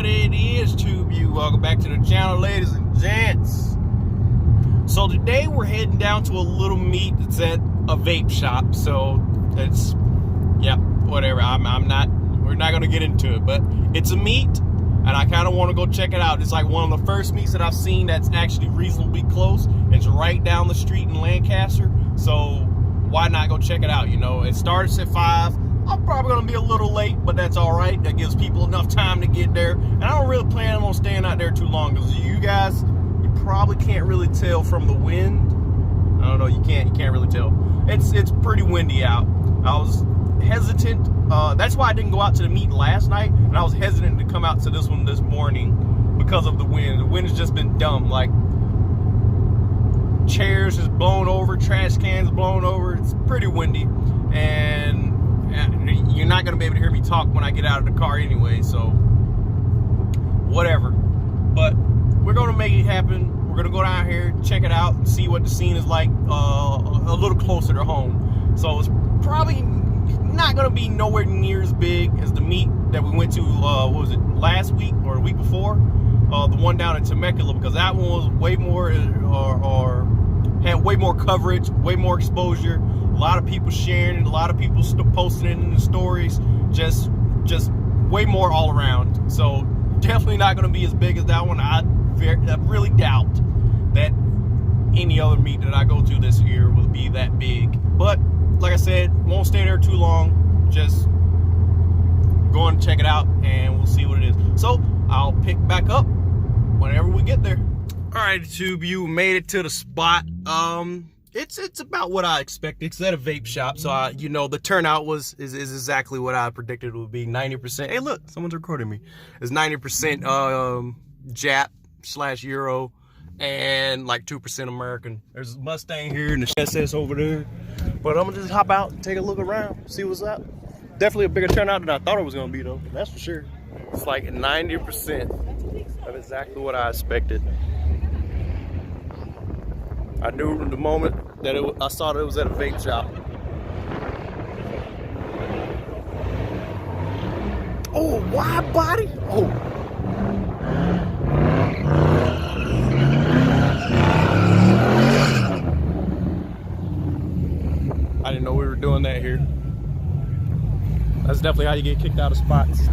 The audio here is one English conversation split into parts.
what it is, Tube You. Welcome back to the channel, ladies and gents. So today we're heading down to a little meet that's at a vape shop. So it's, yeah, whatever. We're not gonna get into it, but it's a meet, and I kind of want to go check it out. It's like one of the first meets that I've seen that's actually reasonably close. It's right down the street in Lancaster, so why not go check it out? You know, it starts at 5. I'm probably gonna be a little late, but that's all right. That gives people enough time to get there. And I don't really plan on staying out there too long, because you guys, you probably can't really tell from the wind. I don't know, you can't really tell. It's pretty windy out. I was hesitant. That's why I didn't go out to the meet last night, and I was hesitant to come out to this one this morning because of the wind. The wind has just been dumb. Like, chairs just blown over, trash cans blown over. It's pretty windy, and you're not going to be able to hear me talk when I get out of the car anyway, so whatever. But we're going to make it happen. We're going to go down here, check it out, and see what the scene is like a little closer to home. So it's probably not going to be nowhere near as big as the meet that we went to, what was it, last week or the week before? The one down in Temecula, because that one was way more, or had way more coverage, way more exposure. A lot of people sharing it, a lot of people posting it in the stories, just way more all around. So definitely not going to be as big as that one. I really doubt that any other meet that I go to this year will be that big. But like I said, won't stay there too long. Just go and check it out, and we'll see what it is. So I'll pick back up whenever we get there. All right, Tube, you made it to the spot. It's about what I expected. It's at a vape shop, so you know, the turnout is exactly what I predicted it would be. 90%. Hey, look, someone's recording me. It's 90% Jap/Euro, and like 2% American. There's a Mustang here and the SS over there. But I'm gonna just hop out and take a look around, see what's up. Definitely a bigger turnout than I thought it was gonna be, though. That's for sure. It's like 90% of exactly what I expected. I knew the moment that I saw that it was at a vape shop. Oh, wide body? Oh. I didn't know we were doing that here. That's definitely how you get kicked out of spots.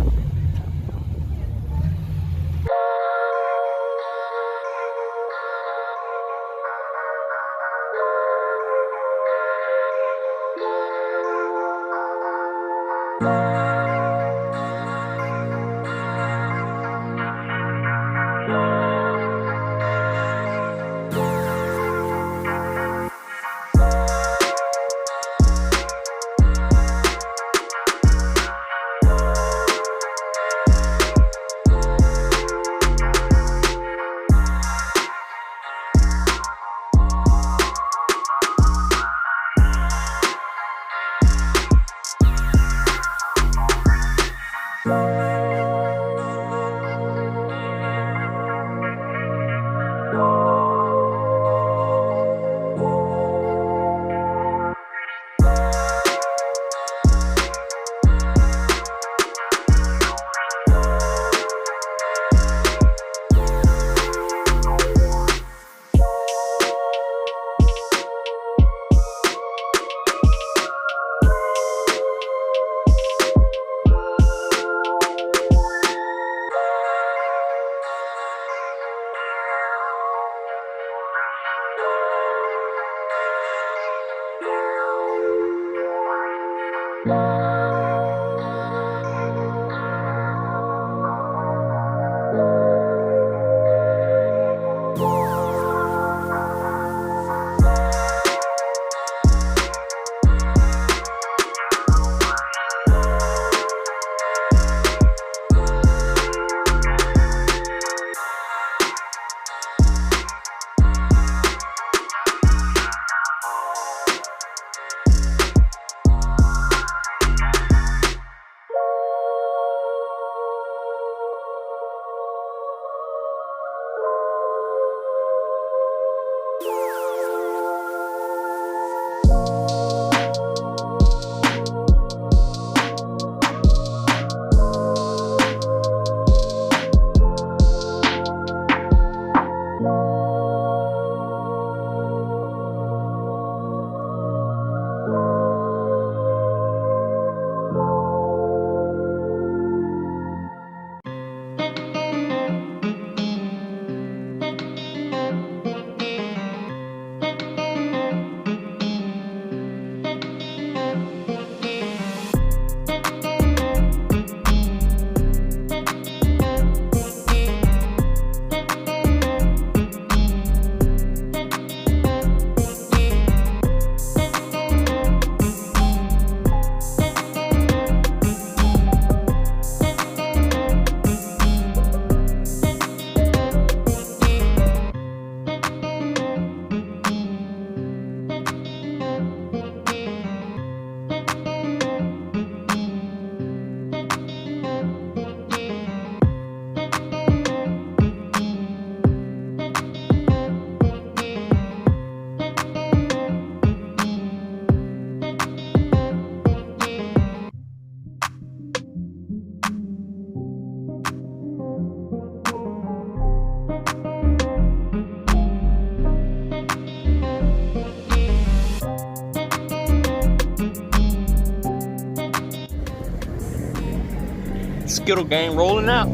Skittle gang rolling out.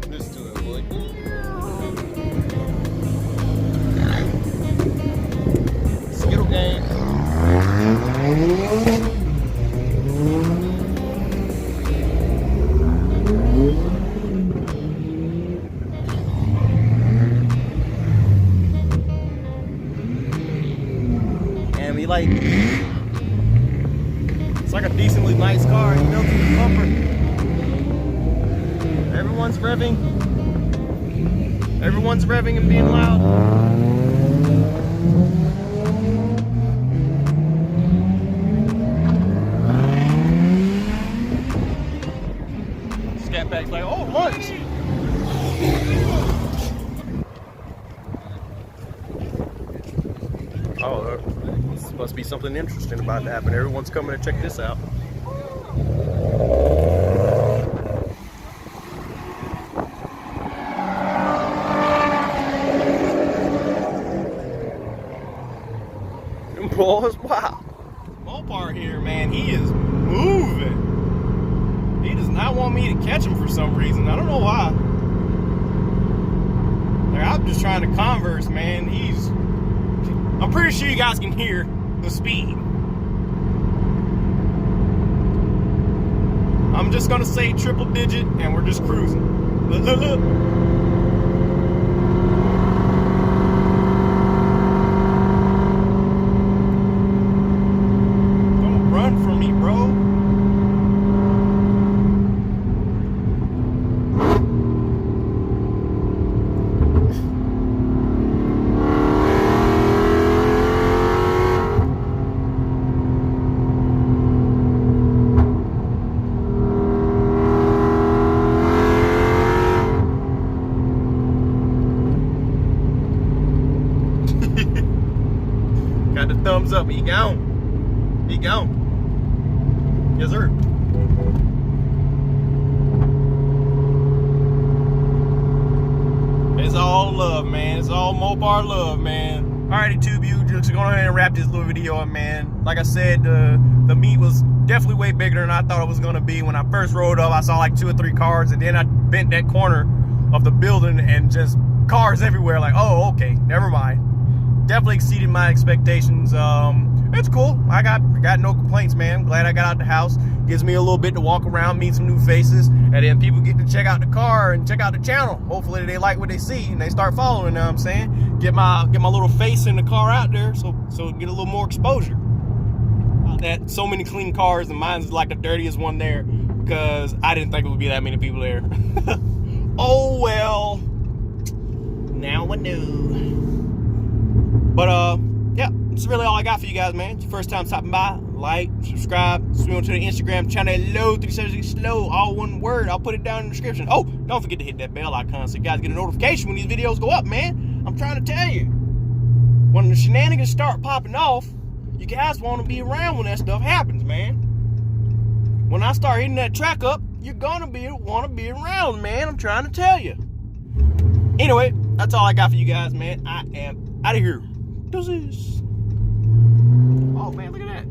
Listen to it, boy. Skittle gang. And we like, it's like a decently nice car, built in the bumper. Everyone's revving and being loud. Scat Pack's like, oh, lunch. Oh, this must be something interesting about to happen. Everyone's coming to check this out. Boys, wow. Mopar here, man, he is moving. He does not want me to catch him for some reason. I don't know why. Like, I'm just trying to converse, man. I'm pretty sure you guys can hear the speed. I'm just gonna say triple digit and we're just cruising. Look, look, look. Don't run from me, bro. Got the thumbs up. He gone. He gone. Yes, sir. It's all love, man. It's all Mopar love, man. Alrighty, tube you. Just go ahead and wrap this little video up, man. Like I said, the meet was definitely way bigger than I thought it was gonna be. When I first rolled up, I saw like 2 or 3 cars, and then I bent that corner of the building and just cars everywhere. Like, oh, okay, never mind. Definitely exceeded my expectations. It's cool. I got no complaints, man. Glad I got out the house. Gives me a little bit to walk around, meet some new faces, and then people get to check out the car and check out the channel. Hopefully they like what they see and they start following. You know what I'm saying? Get my little face in the car out there, so get a little more exposure. That so many clean cars, and mine's like the dirtiest one there because I didn't think it would be that many people there. Oh well. Now I know. But yeah, that's really all I got for you guys, man. It's your first time stopping by, like, subscribe, swing to the Instagram channel, low376slow, all one word. I'll put it down in the description. Oh, don't forget to hit that bell icon so you guys get a notification when these videos go up, man. I'm trying to tell you, when the shenanigans start popping off, you guys want to be around when that stuff happens, man. When I start hitting that track up, you're gonna want to be around, man. I'm trying to tell you. Anyway, that's all I got for you guys, man. I am out of here. Deuces. Oh man, look at that.